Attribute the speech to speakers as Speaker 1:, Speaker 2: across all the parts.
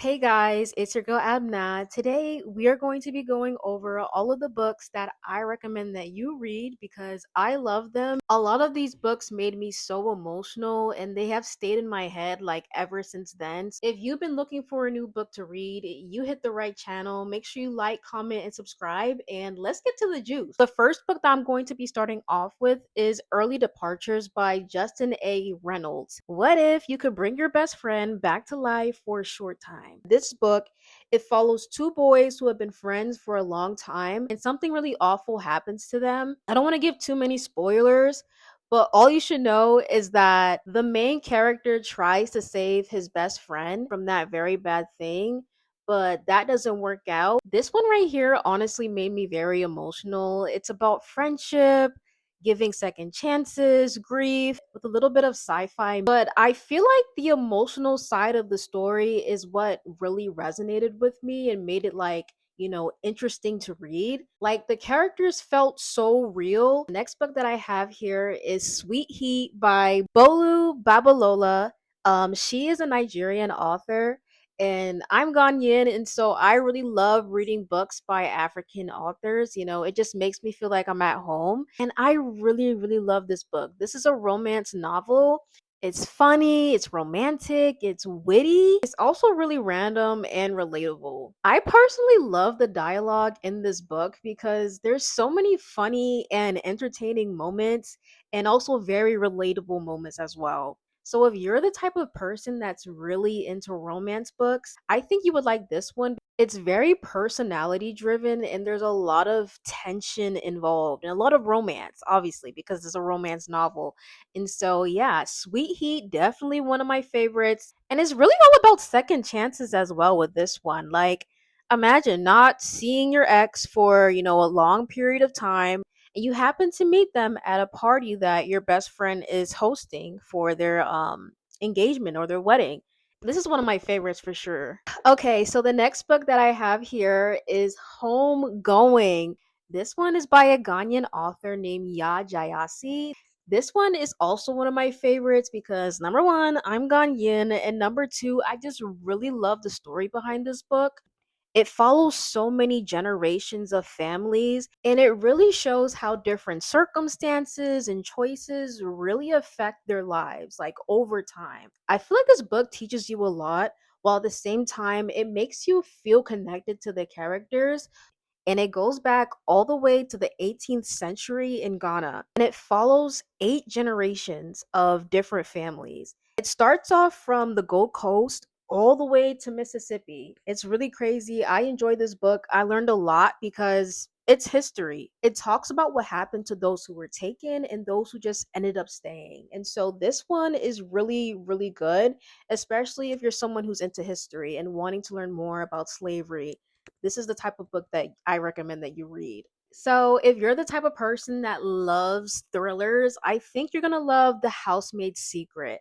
Speaker 1: Hey guys, it's your girl Abna. Today we are going to be going over all of the books that I recommend that you read because I love them. A lot of these books made me so emotional and they have stayed in my head like ever since then. So if you've been looking for a new book to read, you hit the right channel. Make sure you like, comment, and subscribe, and let's get to the juice. The first book that I'm going to be starting off with is Early Departures by Justin A. Reynolds. What if you could bring your best friend back to life for a short time? This book, it follows two boys who have been friends for a long time and something really awful happens to them. I don't want to give too many spoilers, but all you should know is that the main character tries to save his best friend from that very bad thing, but that doesn't work out. This one right here honestly made me very emotional. It's about friendship, giving second chances, grief, with a little bit of sci fi. But I feel like the emotional side of the story is what really resonated with me and made it interesting to read. Like the characters felt so real. The next book that I have here is Sweet Heat by Bolu Babolola. She is a Nigerian author and I'm Ghanaian, and so I really love reading books by African authors. It just makes me feel like I'm at home, and I really, really love this book. This is a romance novel. It's funny, it's romantic, it's witty. It's also really random and relatable. I personally love the dialogue in this book because there's so many funny and entertaining moments and also very relatable moments as well. So if you're the type of person that's really into romance books, I think you would like this one. It's very personality driven and there's a lot of tension involved and a lot of romance, obviously, because it's a romance novel. And so, yeah, Sweet Heat, definitely one of my favorites. And it's really all about second chances as well with this one. Like, imagine not seeing your ex for, a long period of time and you happen to meet them at a party that your best friend is hosting for their engagement or their wedding. This is one of my favorites for sure. Okay, so the next book that I have here is Homegoing. This one is by a Ghanaian author named Gyasi. This one is also one of my favorites because number one, I'm Ghanaian, and number two, I just really love the story behind this book. It follows so many generations of families, and it really shows how different circumstances and choices really affect their lives, like over time. I feel like this book teaches you a lot, while at the same time, it makes you feel connected to the characters, and it goes back all the way to the 18th century in Ghana. And it follows 8 generations of different families. It starts off from the Gold Coast all the way to Mississippi. It's really crazy. I enjoy this book. I learned a lot because it's history. It talks about what happened to those who were taken and those who just ended up staying. And so this one is really, really good, especially if you're someone who's into history and wanting to learn more about slavery. This is the type of book that I recommend that you read. So, if you're the type of person that loves thrillers, I think you're gonna love The Housemaid's Secret.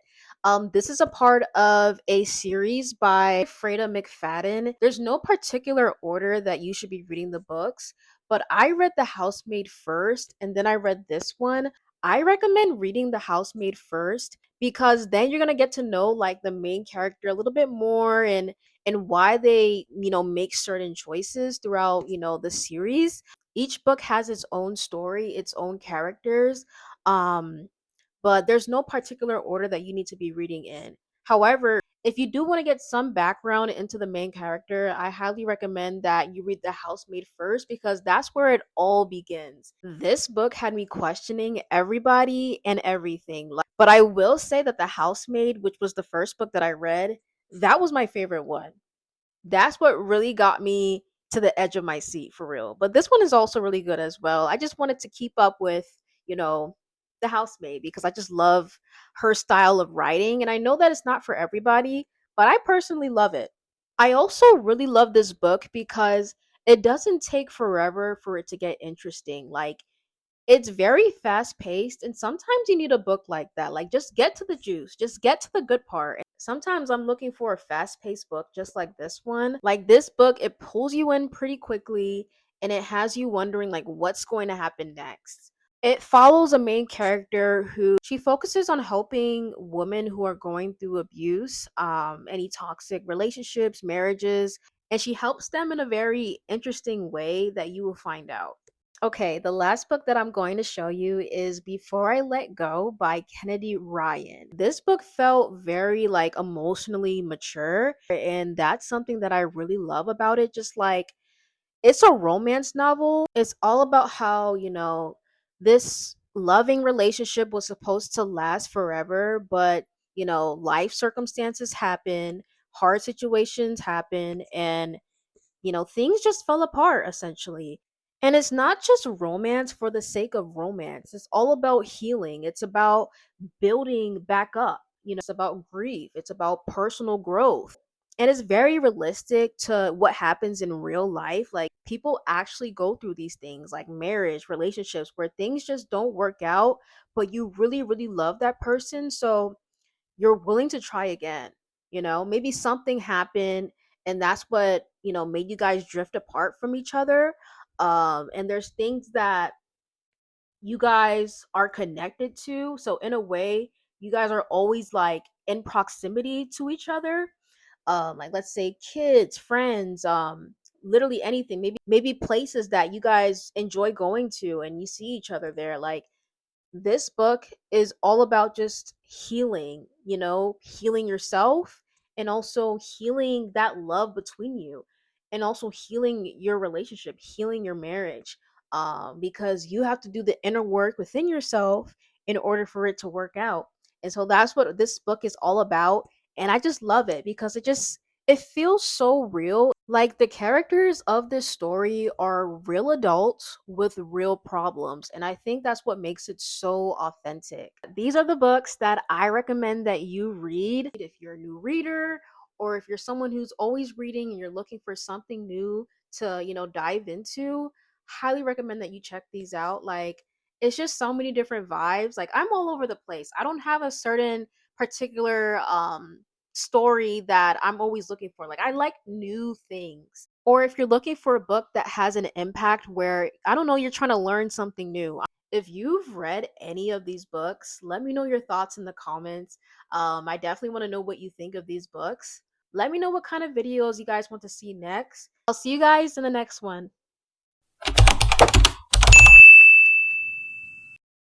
Speaker 1: This is a part of a series by Freida McFadden. There's no particular order that you should be reading the books, but I read The Housemaid first and then I read this one. I recommend reading The Housemaid first because then you're gonna get to know like the main character a little bit more and why they make certain choices throughout the series. Each book has its own story, its own characters, um but there's no particular order that you need to be reading in. However, if you do want to get some background into the main character, I highly recommend that you read The Housemaid first because that's where it all begins. This book had me questioning everybody and everything. But I will say that The Housemaid, which was the first book that I read, that was my favorite one. That's what really got me to the edge of my seat for real. But this one is also really good as well. I just wanted to keep up with, you know, the housemaid because I just love her style of writing. And I know that it's not for everybody, but I personally love it. I also really love this book because it doesn't take forever for it to get interesting. Like, it's very fast paced, and sometimes you need a book like that. Like, just get to the juice, just get to the good part. Sometimes I'm looking for a fast paced book just like this one. Like, this book, it pulls you in pretty quickly and it has you wondering, like, what's going to happen next. It follows a main character who she focuses on helping women who are going through abuse, any toxic relationships, marriages, and she helps them in a very interesting way that you will find out. Okay, the last book that I'm going to show you is Before I Let Go by Kennedy Ryan. This book felt very like emotionally mature, and that's something that I really love about it. Just like it's a romance novel. It's all about how, this loving relationship was supposed to last forever, but, life circumstances happen, hard situations happen, and things just fell apart essentially. And it's not just romance for the sake of romance. It's all about healing. It's about building back up. It's about grief. It's about personal growth. And it's very realistic to what happens in real life. Like people actually go through these things like marriage, relationships where things just don't work out, but you really, really love that person. So you're willing to try again. Maybe something happened and that's what, made you guys drift apart from each other. And there's things that you guys are connected to. So in a way, you guys are always like in proximity to each other. Like let's say kids, friends, literally anything. Maybe places that you guys enjoy going to and you see each other there. Like this book is all about just healing, healing yourself and also healing that love between you and also healing your relationship, healing your marriage. Because you have to do the inner work within yourself in order for it to work out. And so that's what this book is all about. And I just love it because it feels so real. Like the characters of this story are real adults with real problems. And I think that's what makes it so authentic. These are the books that I recommend that you read if you're a new reader or if you're someone who's always reading and you're looking for something new to, dive into. Highly recommend that you check these out. Like it's just so many different vibes. Like I'm all over the place. I don't have a certain particular story that I'm always looking for. Like I like new things. Or if you're looking for a book that has an impact where I don't know, you're trying to learn something new. If you've read any of these books, let me know your thoughts in the comments. I definitely want to know what you think of these books. Let me know what kind of videos you guys want to see next. I'll see you guys in the next one.